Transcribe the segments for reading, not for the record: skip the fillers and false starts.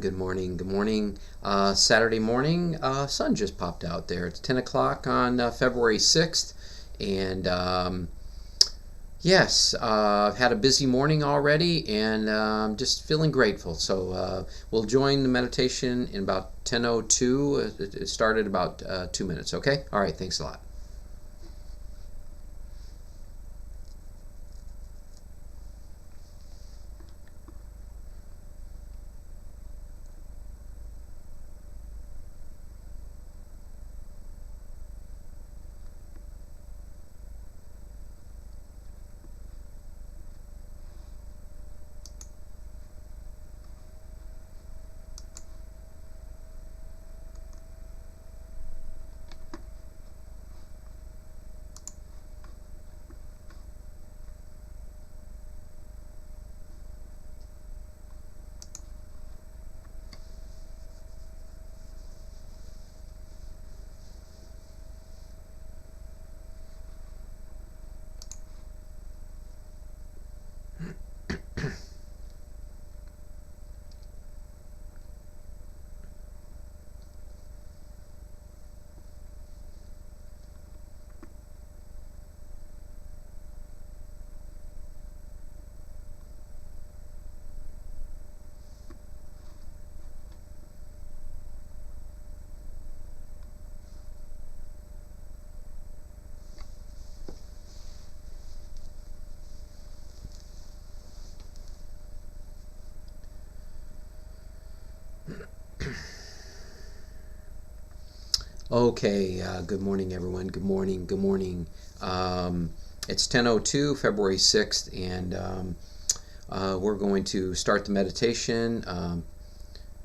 Good morning. Good morning. Saturday morning, sun just popped out there. It's 10 o'clock on February 6th. And yes, I've had a busy morning already and just feeling grateful. So we'll join the meditation in about 10:02. It started about 2 minutes. Okay? All right. Thanks a lot. Okay, good morning, everyone. Good morning. Good morning. It's 10:02, February 6th, and we're going to start the meditation.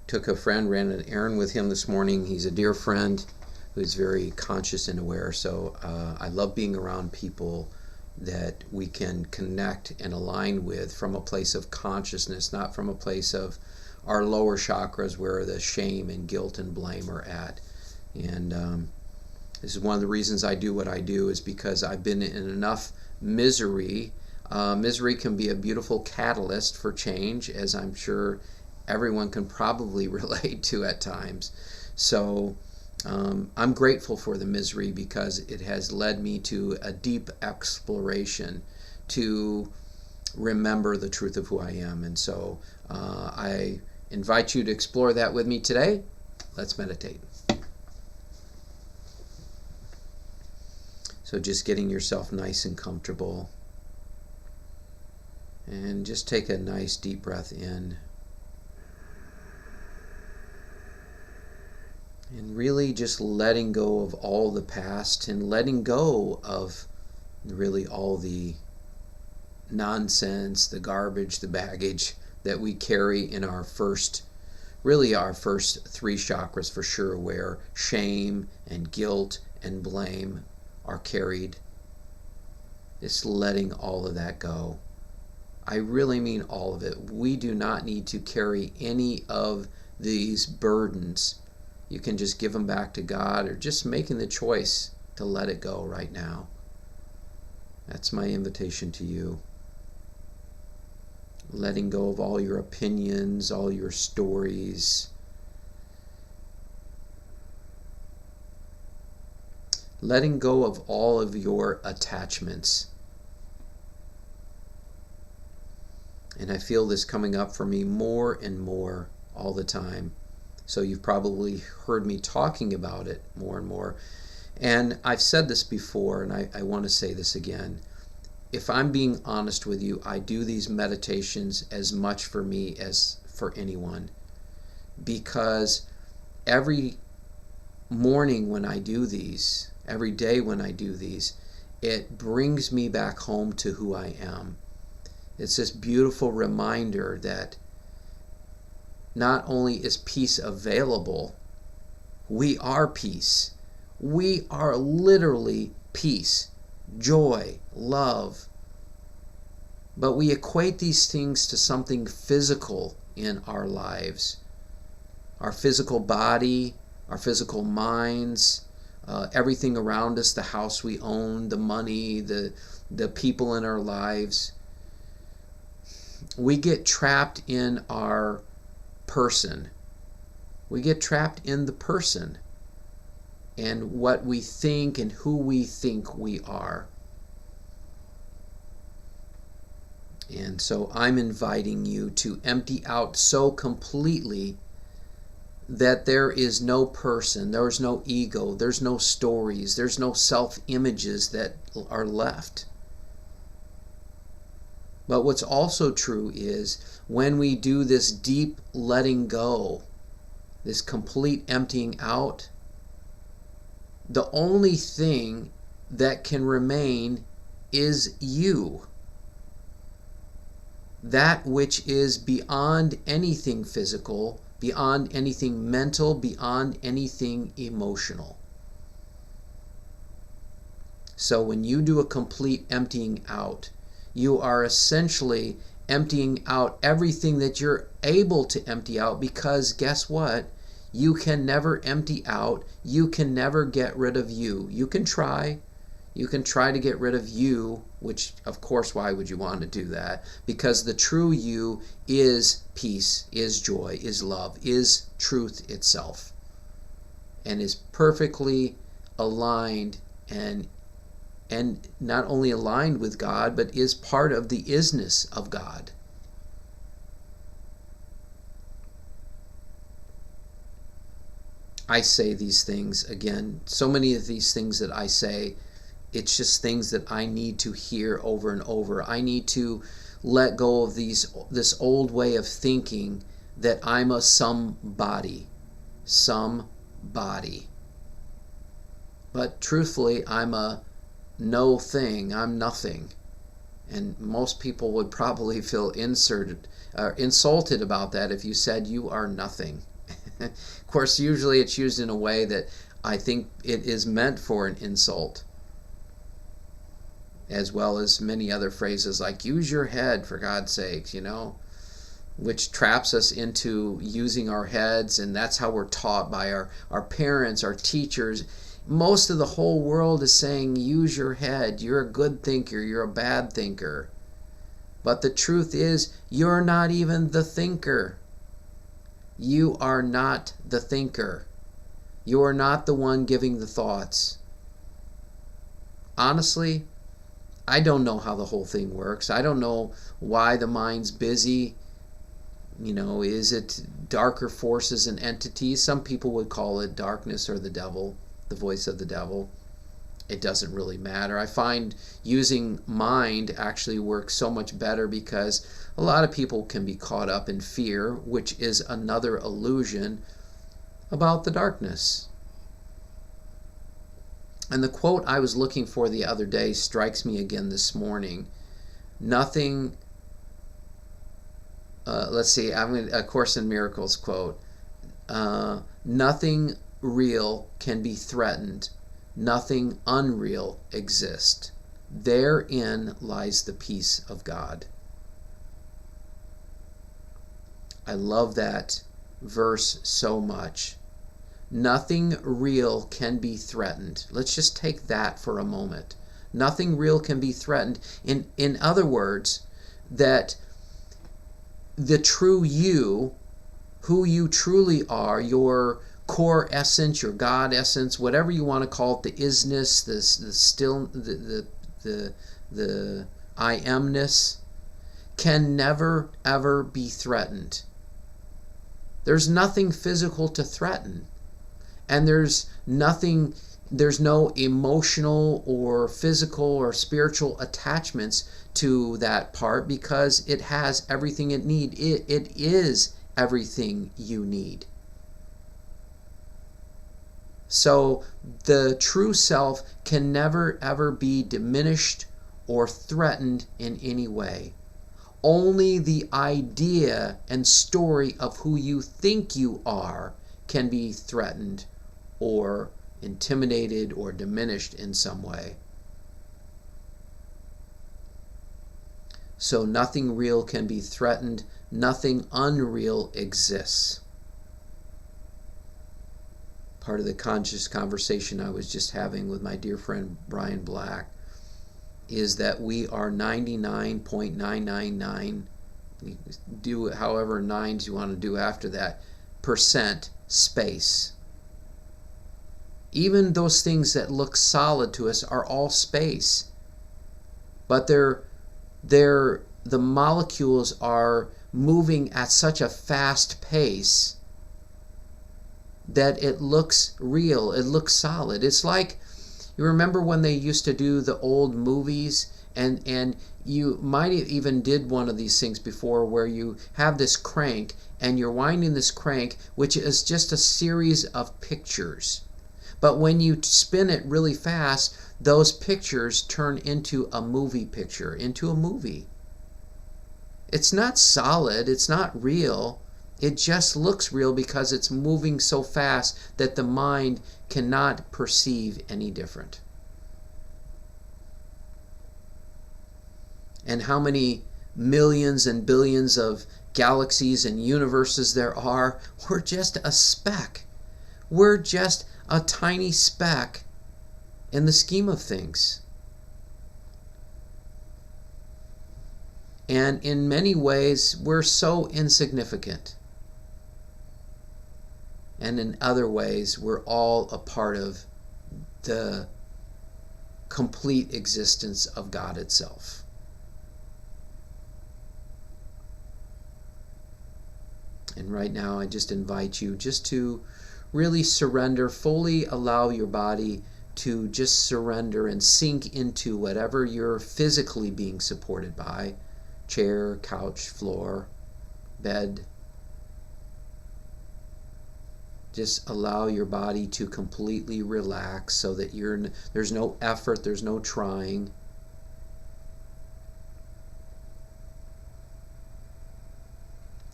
Took a friend, ran an errand with him this morning. He's a dear friend who's very conscious and aware. So I love being around people that we can connect and align with from a place of consciousness, not from a place of our lower chakras where the shame and guilt and blame are at. And this is one of the reasons I do what I do, is because I've been in enough misery. Misery can be a beautiful catalyst for change, as I'm sure everyone can probably relate to at times. So I'm grateful for the misery because it has led me to a deep exploration to remember the truth of who I am. And so I invite you to explore that with me today. Let's meditate. So just getting yourself nice and comfortable. And just take a nice deep breath in. And really just letting go of all the past and letting go of really all the nonsense, the garbage, the baggage that we carry in our first three chakras for sure, where shame and guilt and blame are carried. Just letting all of that go. I really mean all of it. We do not need to carry any of these burdens. You can just give them back to God, or just making the choice to let it go right now. That's my invitation to you. Letting go of all your opinions, all your stories. Letting go of all of your attachments. And I feel this coming up for me more and more all the time. So you've probably heard me talking about it more and more. And I've said this before, and I want to say this again. If I'm being honest with you, I do these meditations as much for me as for anyone. Because every morning when I do these, every day when I do these, it brings me back home to who I am. It's this beautiful reminder that not only is peace available, we are peace. We are literally peace, joy, love. But we equate these things to something physical in our lives. Our physical body, our physical minds, everything around us, the house we own, the money, the people in our lives. We get trapped in our person. We get trapped in the person and what we think and who we think we are. And so I'm inviting you to empty out so completely that there is no person, there's no ego, there's no stories, there's no self-images that are left. But what's also true is when we do this deep letting go, this complete emptying out, the only thing that can remain is you. That which is beyond anything physical, beyond anything mental, beyond anything emotional. So when you do a complete emptying out, you are essentially emptying out everything that you're able to empty out, because guess what? You can never empty out. You can never get rid of you. You can try. You can try to get rid of you, which, of course, why would you want to do that? Because the true you is peace, is joy, is love, is truth itself, and is perfectly aligned and not only aligned with God, but is part of the isness of God. I say these things, again, so many of these things that I say, it's just things that I need to hear over and over. I need to let go of this old way of thinking that I'm a somebody. But truthfully, I'm a no thing. I'm nothing. And most people would probably feel insulted about that if you said you are nothing. Of course, usually it's used in a way that I think it is meant for an insult, as well as many other phrases like use your head, for God's sakes, which traps us into using our heads, and that's how we're taught by our parents, our teachers. Most of the whole world is saying use your head, you're a good thinker, you're a bad thinker. But the truth is, you're not even the thinker. You are not the thinker. You are not the one giving the thoughts. Honestly, I don't know how the whole thing works. I don't know why the mind's busy. Is it darker forces and entities? Some people would call it darkness or the devil, the voice of the devil. It doesn't really matter. I find using mind actually works so much better, because a lot of people can be caught up in fear, which is another illusion about the darkness. And the quote I was looking for the other day strikes me again this morning. Nothing, let's see, I'm going to, A Course in Miracles quote. Nothing real can be threatened. Nothing unreal exists. Therein lies the peace of God. I love that verse so much. Nothing real can be threatened. Let's just take that for a moment. Nothing real can be threatened. In other words, that the true you, who you truly are, your core essence, your God essence, whatever you want to call it, the isness, the I amness, can never ever be threatened. There's nothing physical to threaten. And there's no emotional or physical or spiritual attachments to that part, because it has everything it needs. It is everything you need. So the true self can never ever be diminished or threatened in any way. Only the idea and story of who you think you are can be threatened or intimidated or diminished in some way. So nothing real can be threatened. Nothing unreal exists. Part of the conscious conversation I was just having with my dear friend Brian Black is that we are 99.999, do however nines you want to do after that, percent space. Even those things that look solid to us are all space. But the molecules are moving at such a fast pace that it looks real, it looks solid. It's like, you remember when they used to do the old movies, and you might have even did one of these things before, where you have this crank and you're winding this crank, which is just a series of pictures. But when you spin it really fast, those pictures turn into a movie picture, into a movie. It's not solid, it's not real. It just looks real because it's moving so fast that the mind cannot perceive any different. And how many millions and billions of galaxies and universes there are, we're just a speck. We're just a tiny speck in the scheme of things. And in many ways, we're so insignificant. And in other ways, we're all a part of the complete existence of God itself. And right now, I just invite you just to really surrender, fully allow your body to just surrender and sink into whatever you're physically being supported by. Chair, couch, floor, bed. Just allow your body to completely relax so that there's no effort, there's no trying.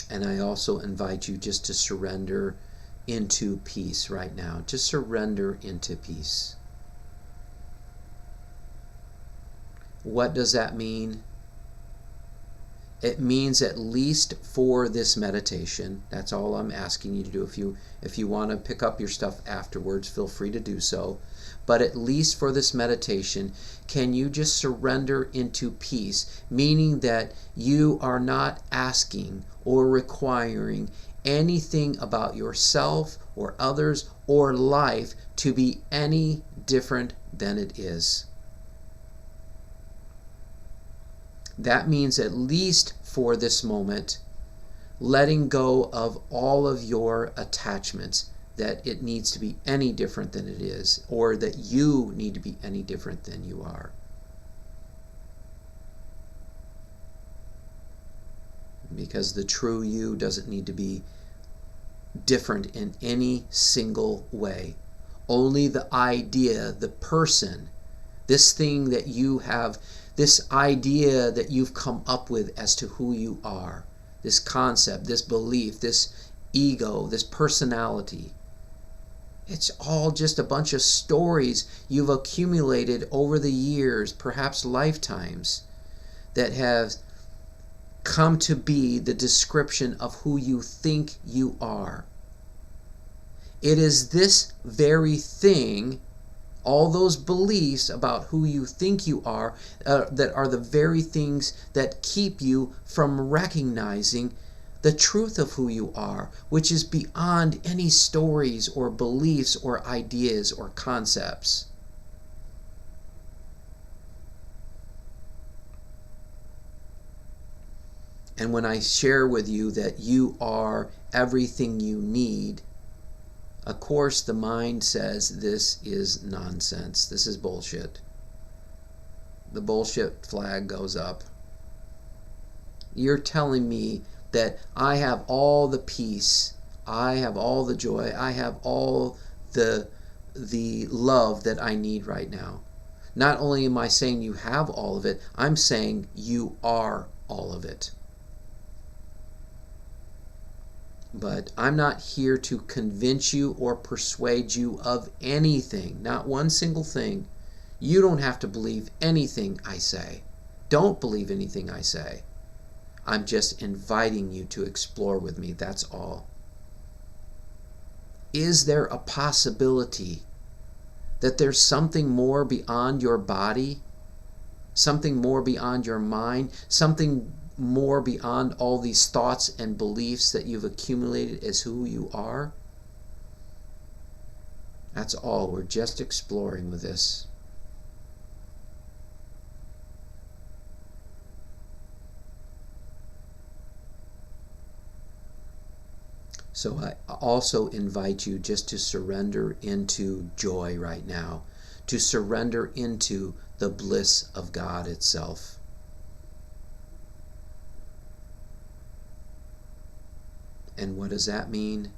And I also invite you just to surrender into peace right now. Just surrender into peace. What does that mean? It means, at least for this meditation, that's all I'm asking you to do. If you want to pick up your stuff afterwards, feel free to do so. But at least for this meditation, can you just surrender into peace, meaning that you are not asking or requiring anything about yourself or others or life to be any different than it is. That means, at least for this moment, letting go of all of your attachments, that it needs to be any different than it is, or that you need to be any different than you are. Because the true you doesn't need to be different in any single way. Only the idea, the person, this thing that you have, this idea that you've come up with as to who you are, this concept, this belief, this ego, this personality, it's all just a bunch of stories you've accumulated over the years, perhaps lifetimes, that have come to be the description of who you think you are. It is this very thing, all those beliefs about who you think you are, that are the very things that keep you from recognizing the truth of who you are, which is beyond any stories or beliefs or ideas or concepts. And when I share with you that you are everything you need, of course the mind says this is nonsense, this is bullshit. The bullshit flag goes up. You're telling me that I have all the peace, I have all the joy, I have all the love that I need right now. Not only am I saying you have all of it, I'm saying you are all of it. But I'm not here to convince you or persuade you of anything, not one single thing. You don't have to believe anything I say. Don't believe anything I say. I'm just inviting you to explore with me, that's all. Is there a possibility that there's something more beyond your body? Something more beyond your mind? Something more beyond all these thoughts and beliefs that you've accumulated as who you are? That's all. We're just exploring with this. So I also invite you just to surrender into joy right now, to surrender into the bliss of God itself. And what does that mean?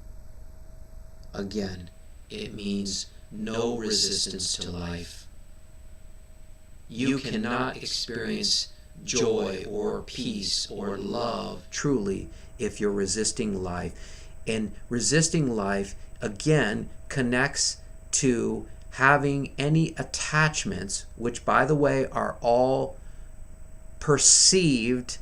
Again, it means no resistance to life. You cannot experience joy or peace or love truly if you're resisting life. And resisting life, again, connects to having any attachments, which, by the way, are all perceived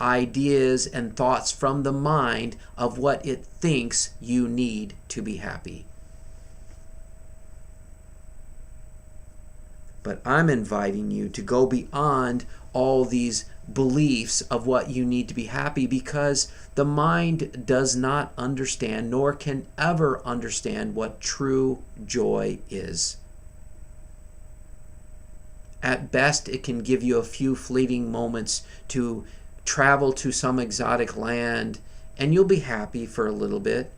ideas and thoughts from the mind of what it thinks you need to be happy. But I'm inviting you to go beyond all these beliefs of what you need to be happy, because the mind does not understand, nor can ever understand, what true joy is. At best, it can give you a few fleeting moments to travel to some exotic land, and you'll be happy for a little bit.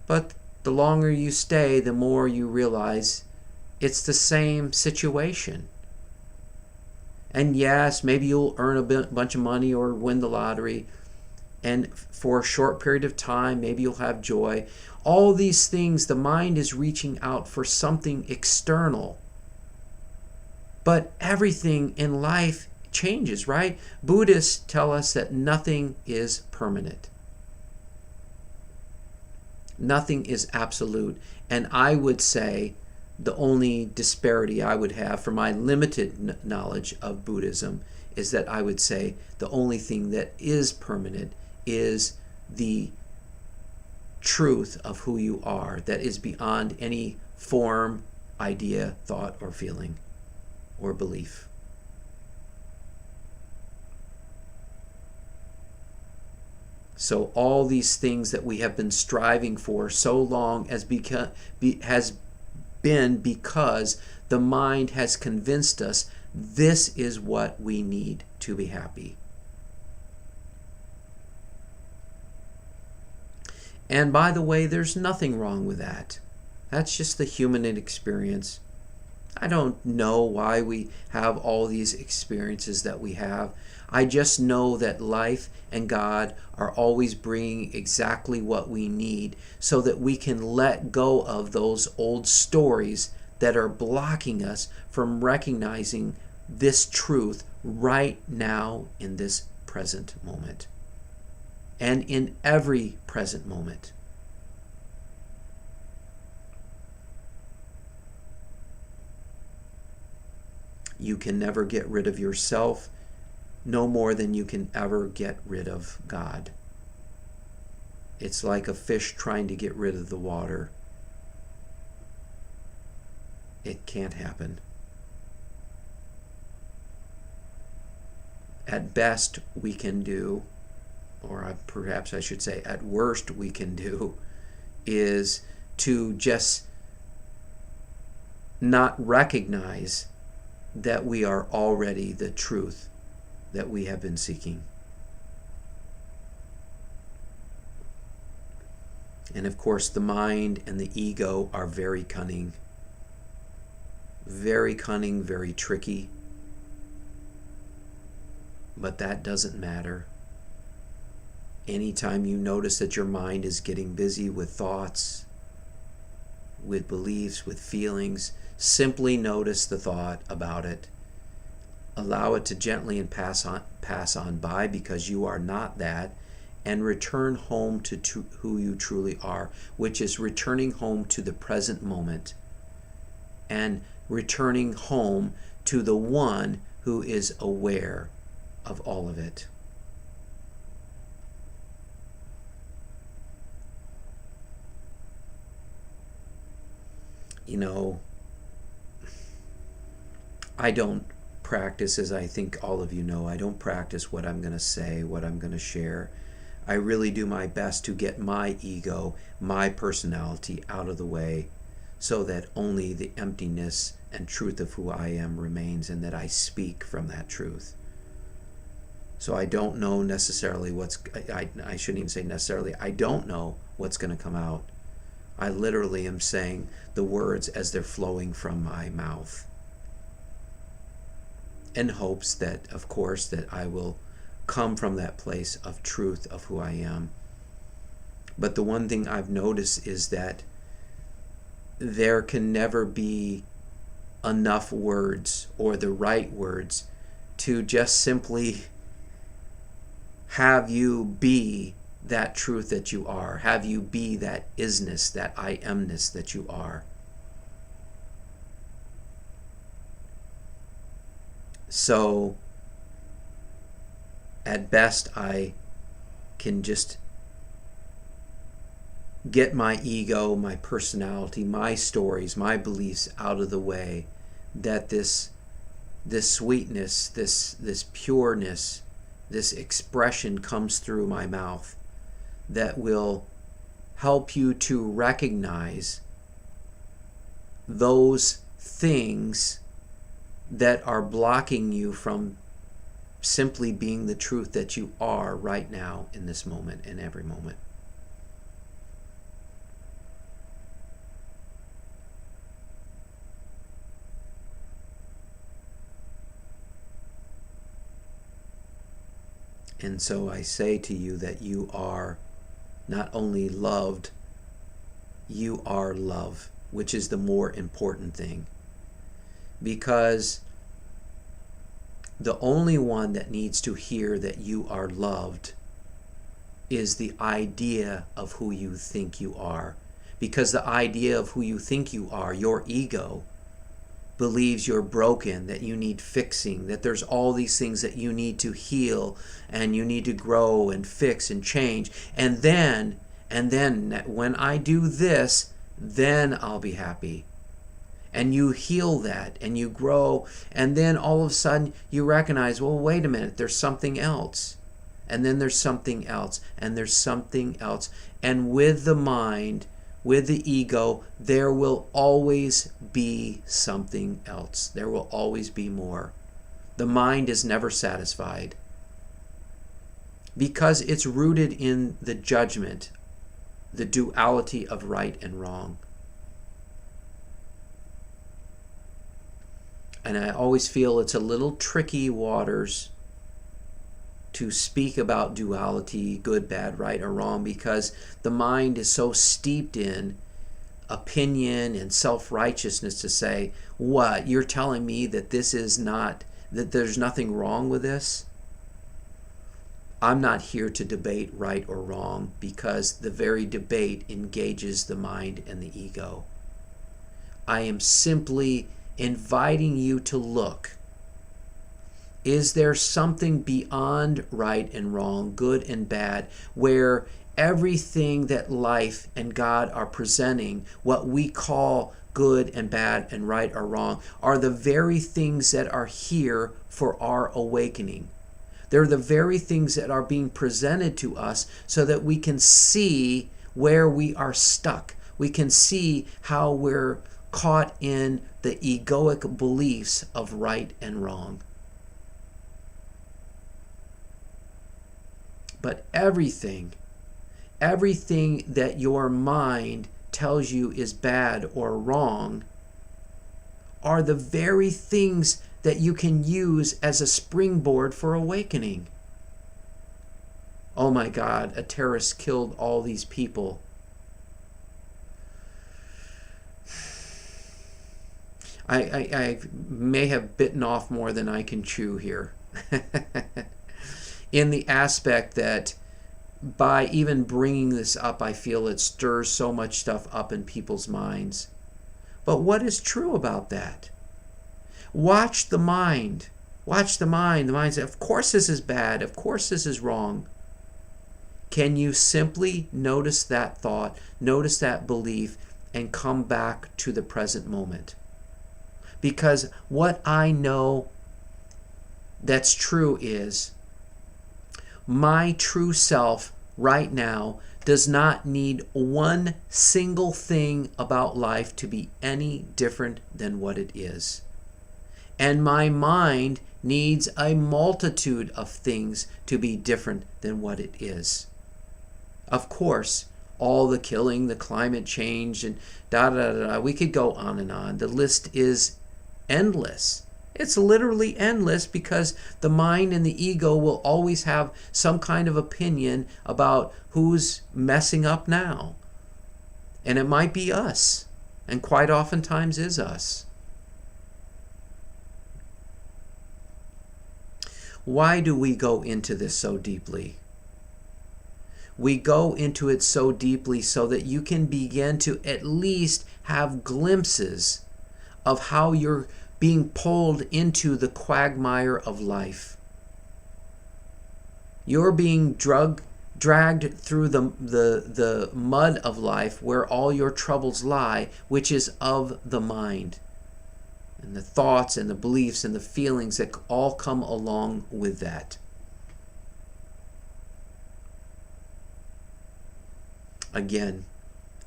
But the longer you stay, the more you realize it's the same situation. And yes, maybe you'll earn a bunch of money or win the lottery, and for a short period of time, maybe you'll have joy. All these things, the mind is reaching out for something external. But everything in life changes, right? Buddhists tell us that nothing is permanent. Nothing is absolute. And I would say the only disparity I would have from my limited knowledge of Buddhism is that I would say the only thing that is permanent is the truth of who you are, that is beyond any form, idea, thought, or feeling, or belief. So all these things that we have been striving for so long has been because the mind has convinced us this is what we need to be happy. And by the way, there's nothing wrong with that. That's just the human experience. I don't know why we have all these experiences that we have. I just know that life and God are always bringing exactly what we need so that we can let go of those old stories that are blocking us from recognizing this truth right now in this present moment and in every present moment. You can never get rid of yourself, no more than you can ever get rid of God. It's like a fish trying to get rid of the water. It can't happen. At best we can do, or perhaps I should say at worst we can do, is to just not recognize that we are already the truth that we have been seeking. And of course, the mind and the ego are very cunning, very tricky. But that doesn't matter. Anytime you notice that your mind is getting busy with thoughts, with beliefs, with feelings, simply notice the thought about it. Allow it to gently and pass on by, because you are not that, and return home to who you truly are, which is returning home to the present moment and returning home to the one who is aware of all of it. You know, I don't practice, as I think all of you know, I don't practice what I'm going to say, what I'm going to share. I really do my best to get my ego, my personality out of the way so that only the emptiness and truth of who I am remains, and that I speak from that truth. So I don't know necessarily I shouldn't even say necessarily, I don't know what's going to come out. I literally am saying the words as they're flowing from my mouth, in hopes that, of course, that I will come from that place of truth of who I am. But the one thing I've noticed is that there can never be enough words or the right words to just simply have you be that truth that you are, have you be that isness, that I amness that you are. So at best I can just get my ego, my personality, my stories, my beliefs out of the way, that this sweetness, this pureness, this expression comes through my mouth that will help you to recognize those things that are blocking you from simply being the truth that you are right now in this moment, in every moment. And so I say to you that you are not only loved, you are love, which is the more important thing. Because the only one that needs to hear that you are loved is the idea of who you think you are. Because the idea of who you think you are, your ego, believes you're broken, that you need fixing, that there's all these things that you need to heal and you need to grow and fix and change. And then when I do this, then I'll be happy. And you heal that and you grow, and then all of a sudden you recognize, well, wait a minute, there's something else. And then there's something else, and there's something else. And with the mind, with the ego, there will always be something else. There will always be more. The mind is never satisfied because it's rooted in the judgment, the duality of right and wrong. And I always feel it's a little tricky waters to speak about duality, good, bad, right, or wrong, because the mind is so steeped in opinion and self-righteousness to say, what, you're telling me that this is not, that there's nothing wrong with this? I'm not here to debate right or wrong, because the very debate engages the mind and the ego. I am simply inviting you to look. Is there something beyond right and wrong, good and bad, where everything that life and God are presenting, what we call good and bad and right or wrong, are the very things that are here for our awakening? They're the very things that are being presented to us so that we can see where we are stuck. We can see how we're caught in the egoic beliefs of right and wrong. But everything that your mind tells you is bad or wrong are the very things that you can use as a springboard for awakening. Oh my God, a terrorist killed all these people. I may have bitten off more than I can chew here. In the aspect that by even bringing this up, I feel it stirs so much stuff up in people's minds. But what is true about that? Watch the mind. Watch the mind. The mind says, of course this is bad. Of course this is wrong. Can you simply notice that thought, notice that belief, and come back to the present moment? Because what I know that's true is my true self right now does not need one single thing about life to be any different than what it is. And my mind needs a multitude of things to be different than what it is. Of course, all the killing, the climate change, and we could go on and on. The list is endless. It's literally endless because the mind and the ego will always have some kind of opinion about who's messing up now. And it might be us, and quite oftentimes is us. Why do we go into this so deeply? We go into it so deeply so that you can begin to at least have glimpses of how you're being pulled into the quagmire of life. You're being dragged through the mud of life where all your troubles lie, which is of the mind. And the thoughts and the beliefs and the feelings that all come along with that. Again,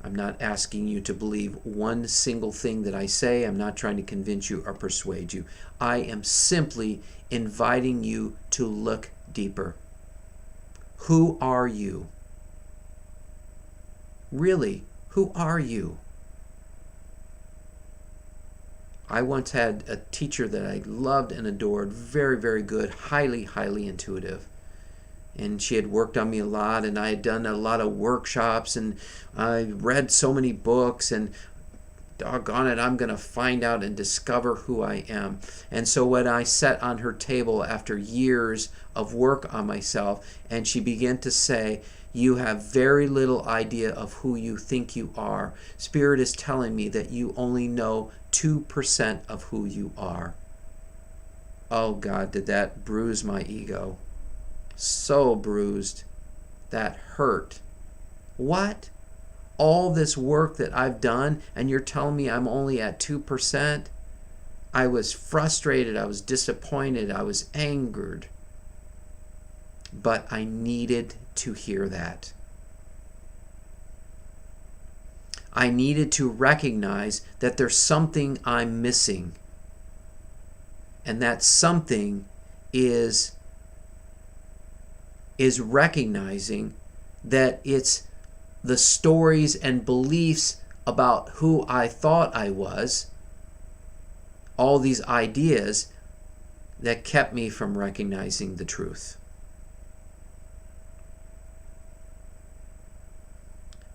I'm not asking you to believe one single thing that I say. I'm not trying to convince you or persuade you. I am simply inviting you to look deeper. Who are you? Really, who are you? I once had a teacher that I loved and adored, very, very good, highly, highly intuitive. And she had worked on me a lot, and I had done a lot of workshops, and I read so many books, and doggone it, I'm going to find out and discover who I am. And so when I sat on her table after years of work on myself, and she began to say, you have very little idea of who you think you are. Spirit is telling me that you only know 2% of who you are. Oh God, did that bruise my ego. So bruised. That hurt. What? All this work that I've done, and you're telling me I'm only at 2%? I was frustrated. I was disappointed. I was angered. But I needed to hear that. I needed to recognize that there's something I'm missing. And that something is recognizing that it's the stories and beliefs about who I thought I was, all these ideas that kept me from recognizing the truth.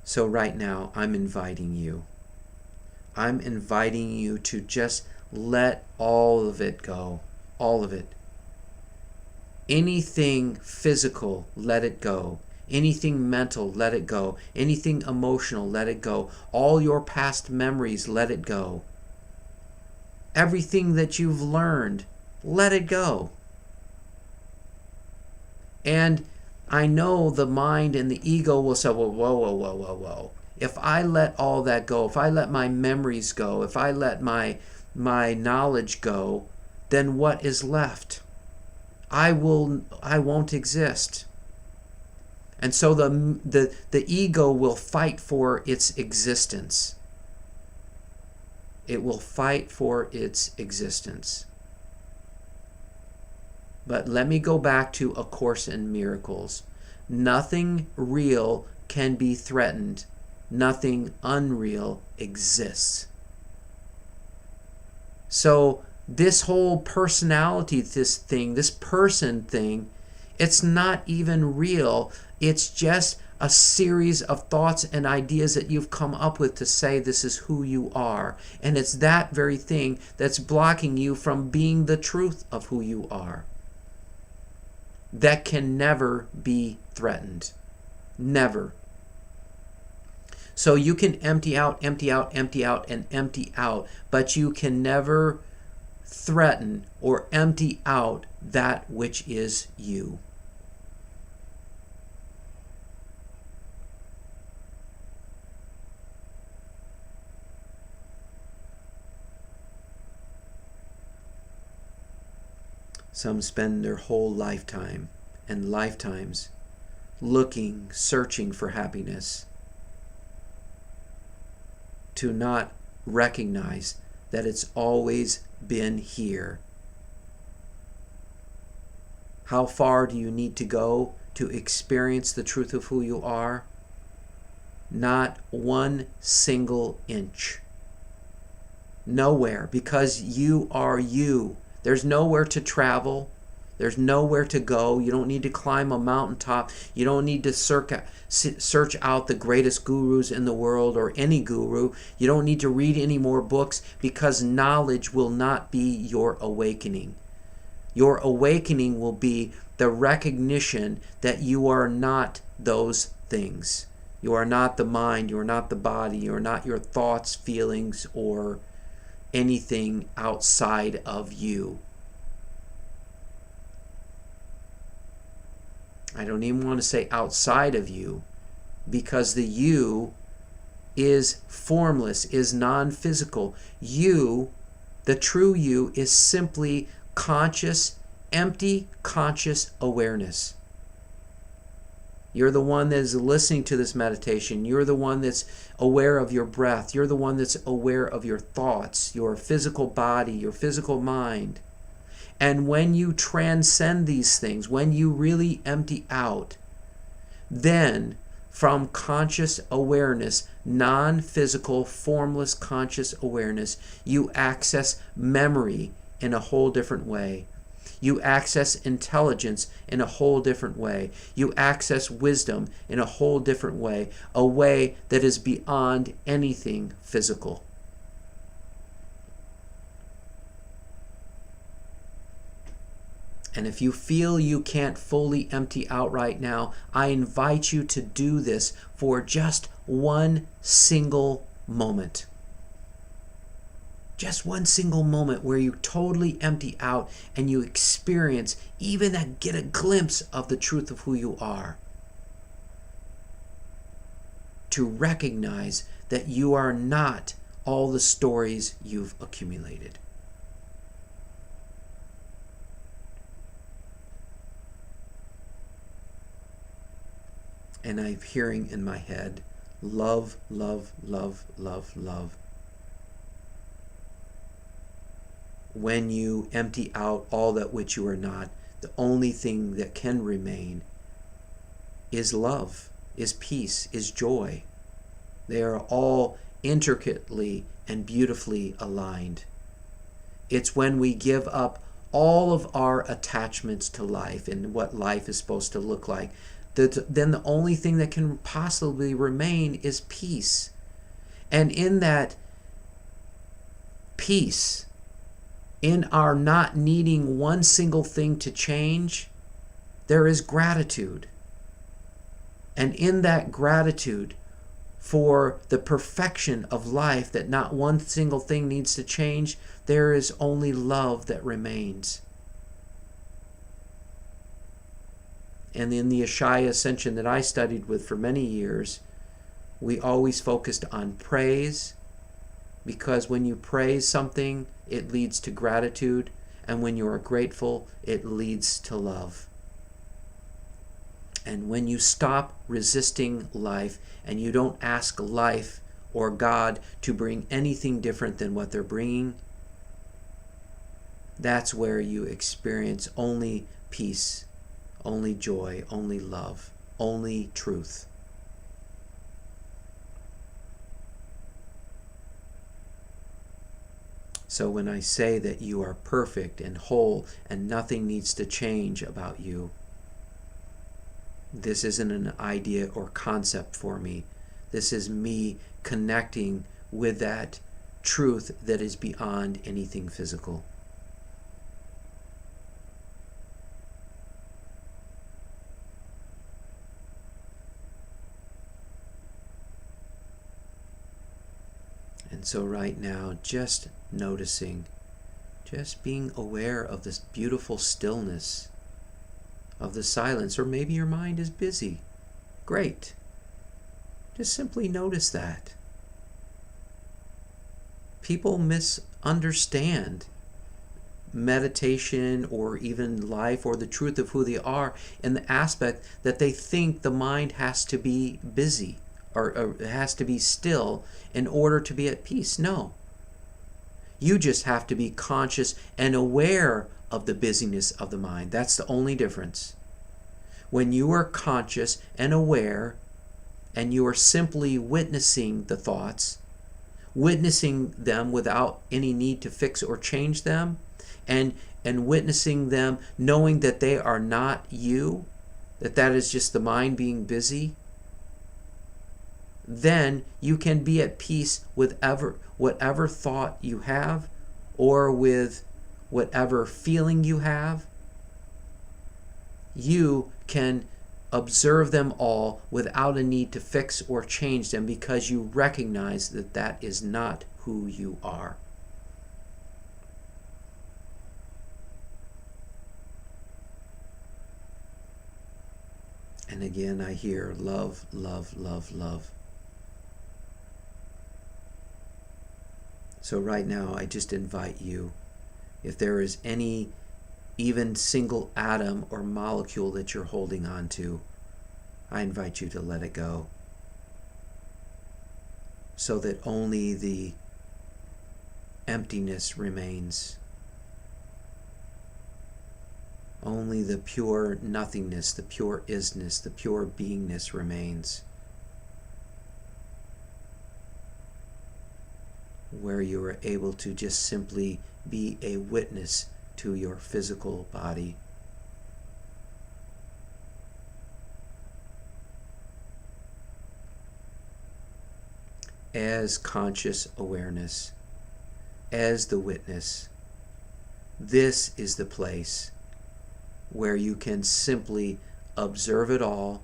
So right now, I'm inviting you. I'm inviting you to just let all of it go. All of it. Anything physical, let it go. Anything mental, let it go. Anything emotional, let it go. All your past memories, let it go. Everything that you've learned, let it go. And I know the mind and the ego will say, well, whoa. If I let all that go, if I let my memories go, if I let my knowledge go, then what is left? I won't exist. And so the ego will fight for its existence. It will fight for its existence. But let me go back to A Course in Miracles. Nothing real can be threatened. Nothing unreal exists. So this whole personality, this person thing, it's not even real. It's just a series of thoughts and ideas that you've come up with to say this is who you are. And it's that very thing that's blocking you from being the truth of who you are. That can never be threatened. Never. So you can empty out, and empty out, but you can never threaten or empty out that which is you. Some spend their whole lifetime and lifetimes looking, searching for happiness, to not recognize that it's always been here. How far do you need to go to experience the truth of who you are? Not one single inch. Nowhere, because you are you. There's nowhere to travel. There's nowhere to go. You don't need to climb a mountaintop. You don't need to search out the greatest gurus in the world or any guru. You don't need to read any more books, because knowledge will not be your awakening. Your awakening will be the recognition that you are not those things. You are not the mind. You are not the body. You are not your thoughts, feelings, or anything outside of you. I don't even want to say outside of you, because the you is formless, is non-physical. You, the true you, is simply conscious, empty, conscious awareness. You're the one that is listening to this meditation. You're the one that's aware of your breath. You're the one that's aware of your thoughts, your physical body, your physical mind. And when you transcend these things, when you really empty out, then from conscious awareness, non-physical, formless conscious awareness, you access memory in a whole different way. You access intelligence in a whole different way. You access wisdom in a whole different way, a way that is beyond anything physical. And if you feel you can't fully empty out right now, I invite you to do this for just one single moment. Just one single moment where you totally empty out and you experience, even get a glimpse of the truth of who you are. To recognize that you are not all the stories you've accumulated. And I'm hearing in my head, love, love, love, love, love. When you empty out all that which you are not, the only thing that can remain is love, is peace, is joy. They are all intricately and beautifully aligned. It's when we give up all of our attachments to life and what life is supposed to look like, then the only thing that can possibly remain is peace. And in that peace, in our not needing one single thing to change, there is gratitude. And in that gratitude for the perfection of life, that not one single thing needs to change, there is only love that remains. And in the Ashaya Ascension that I studied with for many years, we always focused on praise, because when you praise something, it leads to gratitude, and when you are grateful, it leads to love. And when you stop resisting life and you don't ask life or God to bring anything different than what they're bringing, that's where you experience only peace, only joy, only love, only truth. So when I say that you are perfect and whole and nothing needs to change about you, this isn't an idea or concept for me. This is me connecting with that truth that is beyond anything physical. And so right now, just noticing, just being aware of this beautiful stillness, of the silence, or maybe your mind is busy. Great. Just simply notice that. People misunderstand meditation or even life or the truth of who they are in the aspect that they think the mind has to be busy or has to be still in order to be at peace. No. You just have to be conscious and aware of the busyness of the mind. That's the only difference. When you are conscious and aware and you are simply witnessing the thoughts, witnessing them without any need to fix or change them, and witnessing them knowing that they are not you, that is just the mind being busy, then you can be at peace with whatever thought you have or with whatever feeling you have. You can observe them all without a need to fix or change them because you recognize that that is not who you are. And again, I hear love, love, love, love. So right now, I just invite you, if there is any even single atom or molecule that you're holding on to, I invite you to let it go so that only the emptiness remains. Only the pure nothingness, the pure isness, the pure beingness remains. Where you are able to just simply be a witness to your physical body. As conscious awareness, as the witness, this is the place where you can simply observe it all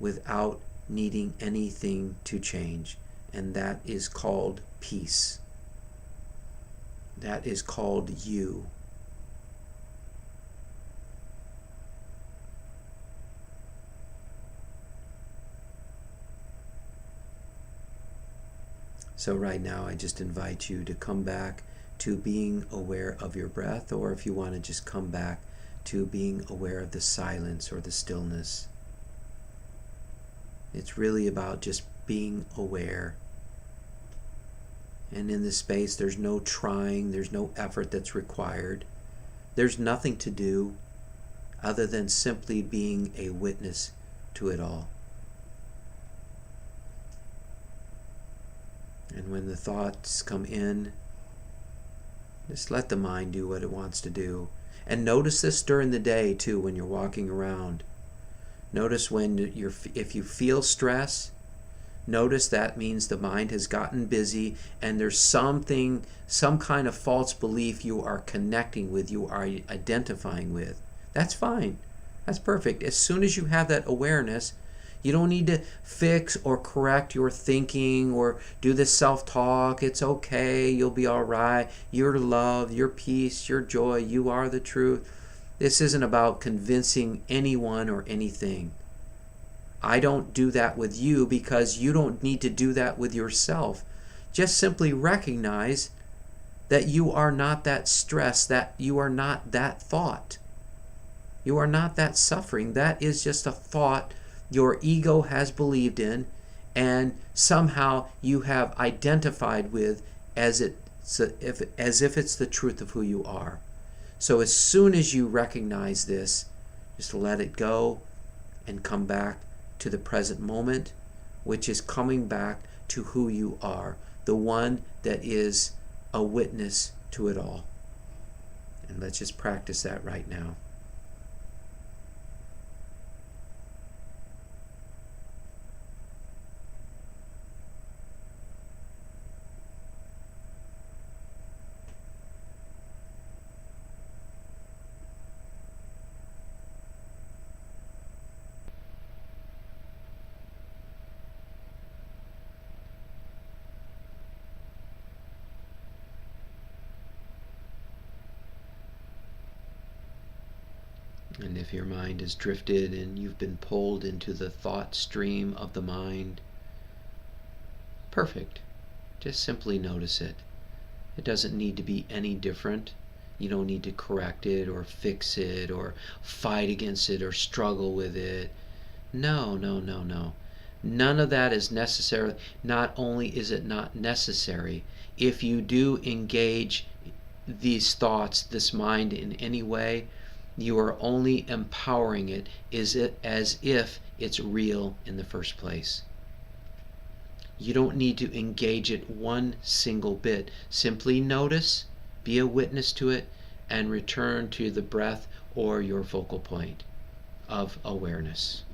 without needing anything to change. And that is called peace. That is called you. So right now, I just invite you to come back to being aware of your breath, or if you want to just come back to being aware of the silence or the stillness. It's really about just being aware. And in this space, there's no trying, there's no effort that's required. There's nothing to do other than simply being a witness to it all. And when the thoughts come in, just let the mind do what it wants to do. And notice this during the day too when you're walking around. Notice if you feel stress, notice that means the mind has gotten busy and there's some kind of false belief you are connecting with, you are identifying with. That's fine. That's perfect. As soon as you have that awareness, you don't need to fix or correct your thinking or do this self-talk. It's okay. You'll be all right. Your love, your peace, your joy, you are the truth. This isn't about convincing anyone or anything. I don't do that with you because you don't need to do that with yourself. Just simply recognize that you are not that stress, that you are not that thought. You are not that suffering. That is just a thought your ego has believed in and somehow you have identified with as if it's the truth of who you are. So as soon as you recognize this, just let it go and come back to the present moment, which is coming back to who you are, the one that is a witness to it all. And let's just practice that right now. And if your mind has drifted and you've been pulled into the thought stream of the mind, perfect. Just simply notice it. It doesn't need to be any different. You don't need to correct it or fix it or fight against it or struggle with it. No, no, no, no. None of that is necessary. Not only is it not necessary, if you do engage these thoughts, this mind in any way, you are only empowering it as if it's real in the first place. You don't need to engage it one single bit. Simply notice, be a witness to it, and return to the breath or your focal point of awareness.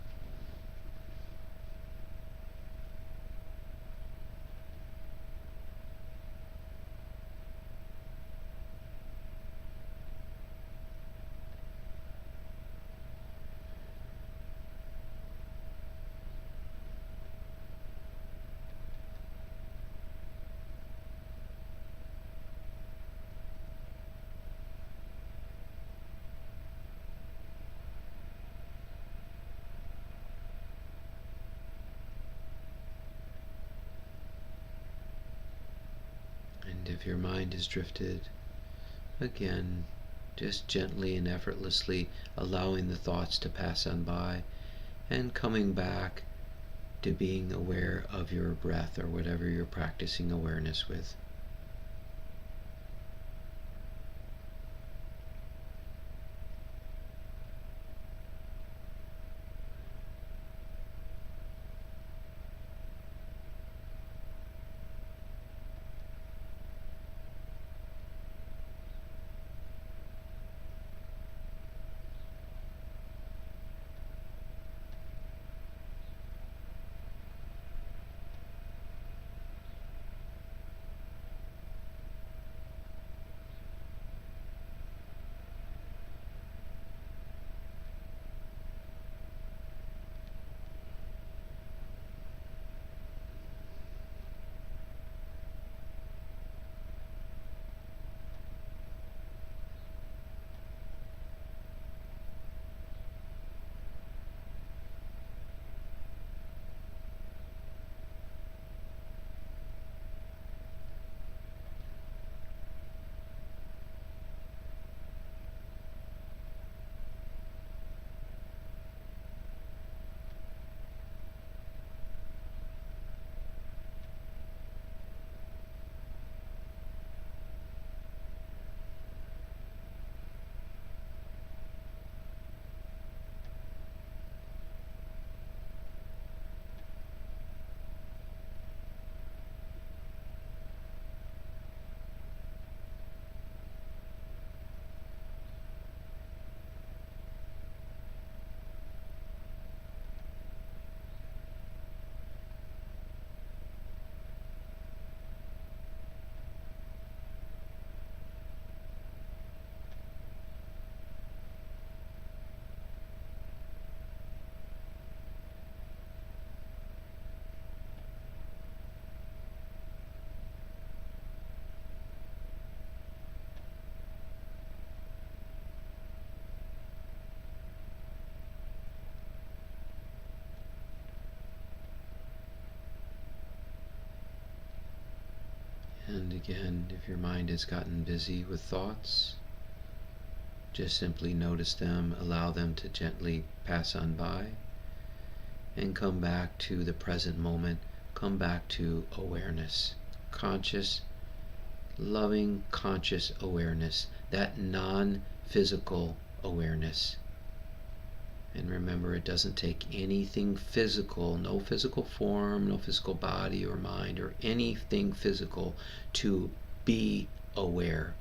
And if your mind has drifted, again, just gently and effortlessly allowing the thoughts to pass on by and coming back to being aware of your breath or whatever you're practicing awareness with. And again, if your mind has gotten busy with thoughts, just simply notice them, allow them to gently pass on by, and come back to the present moment, come back to awareness, conscious, loving, conscious awareness, that non-physical awareness. And remember, it doesn't take anything physical, no physical form, no physical body or mind or anything physical to be aware.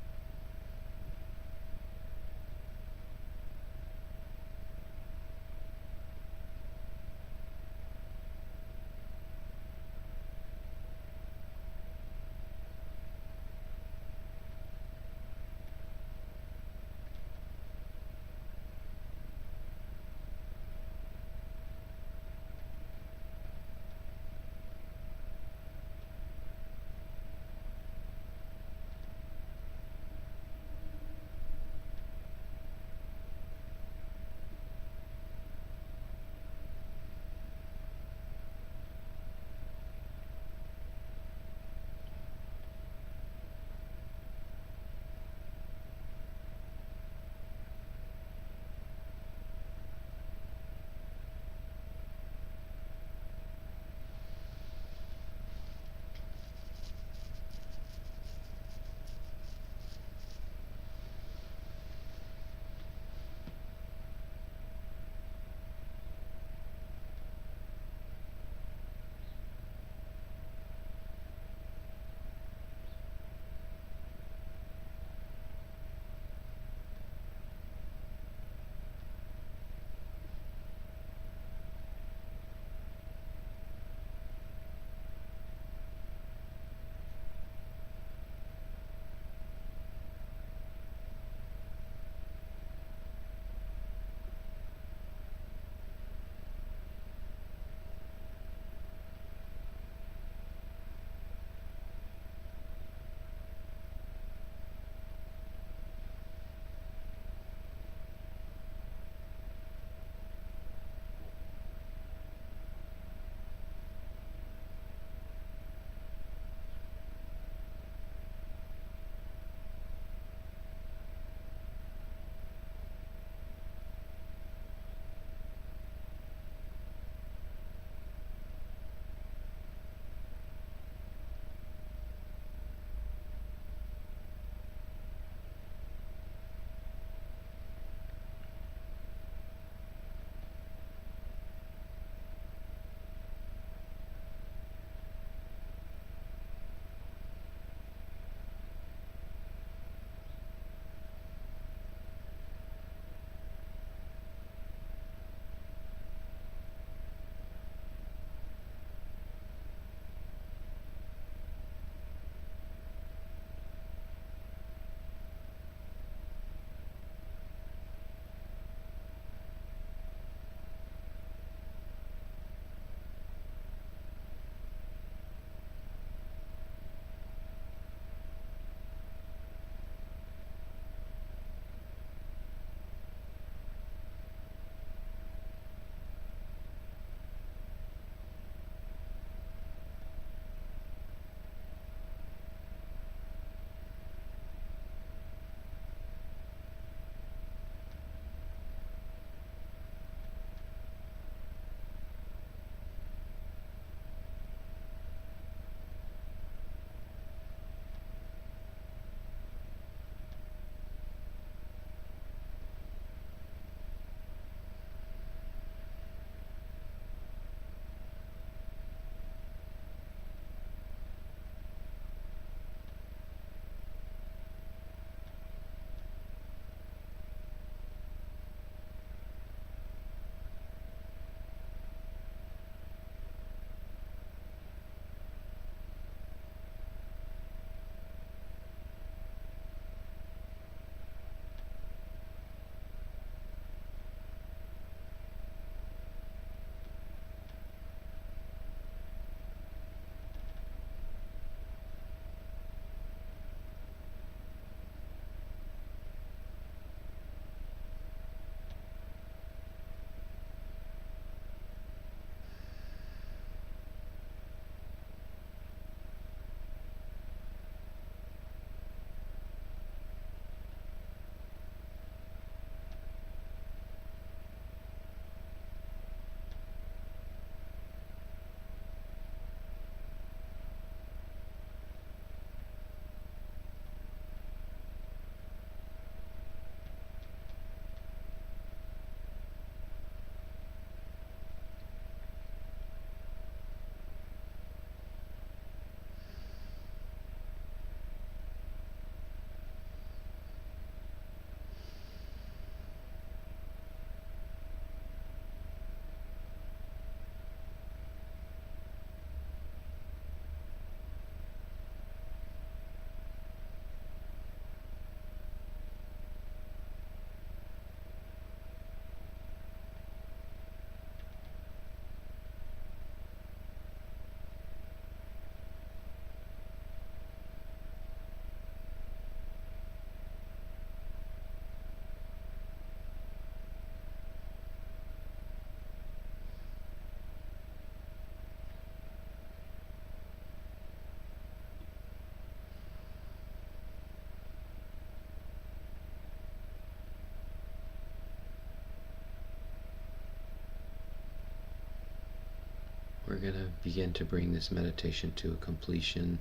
we're going to begin to bring this meditation to a completion.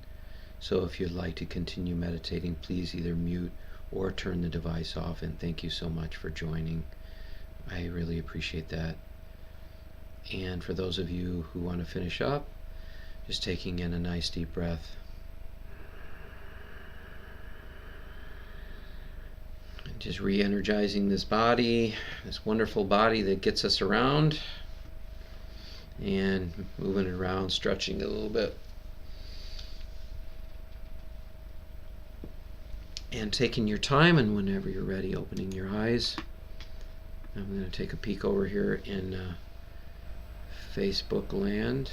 So if you'd like to continue meditating, please either mute or turn the device off. And thank you so much for joining. I really appreciate that. And for those of you who want to finish up, just taking in a nice deep breath. And just re-energizing this body, this wonderful body that gets us around. And moving it around, stretching a little bit. And taking your time, and whenever you're ready, opening your eyes. I'm going to take a peek over here in Facebook land.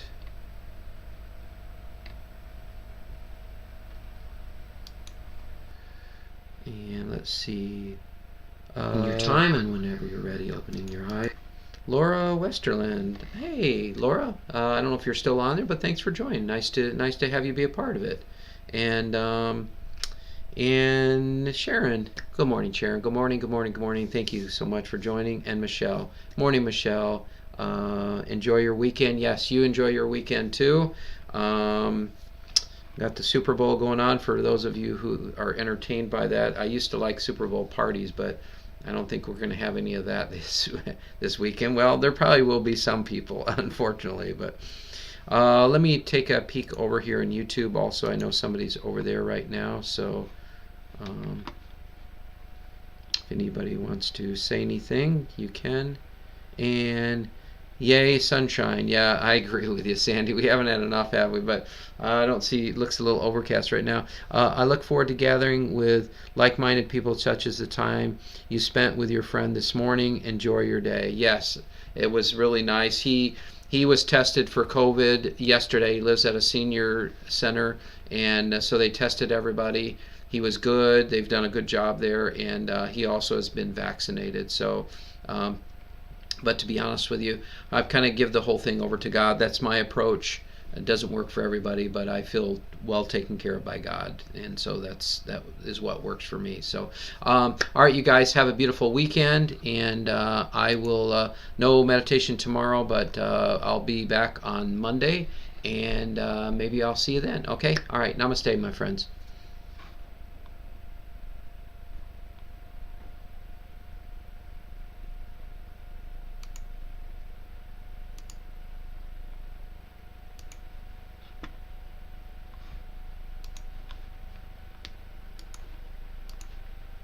And let's see. Your time, and whenever you're ready, opening your eyes. Laura Westerland. Hey, Laura. I don't know if you're still on there, but thanks for joining. Nice to have you be a part of it. And Sharon. Good morning, Sharon. Good morning. Good morning. Good morning. Thank you so much for joining. And Michelle. Morning, Michelle. Enjoy your weekend. Yes, you enjoy your weekend too. Got the Super Bowl going on for those of you who are entertained by that. I used to like Super Bowl parties, but I don't think we're going to have any of that this weekend. Well, there probably will be some people, unfortunately. But let me take a peek over here in YouTube. Also, I know somebody's over there right now. So if anybody wants to say anything, you can. And yay, sunshine. Yeah, I agree with you, Sandy. We haven't had enough, have we? But I don't see, it looks a little overcast right now. I look forward to gathering with like-minded people such as the time you spent with your friend this morning. Enjoy your day. Yes, it was really nice. He was tested for COVID yesterday. He lives at a senior center, and so they tested everybody. He was good. They've done a good job there, and he also has been vaccinated. So but to be honest with you, I've kind of give the whole thing over to God. That's my approach. It doesn't work for everybody, but I feel well taken care of by God, and so that is what works for me. So, all right, you guys have a beautiful weekend, and I will no meditation tomorrow, but I'll be back on Monday, and maybe I'll see you then. Okay, all right, namaste, my friends.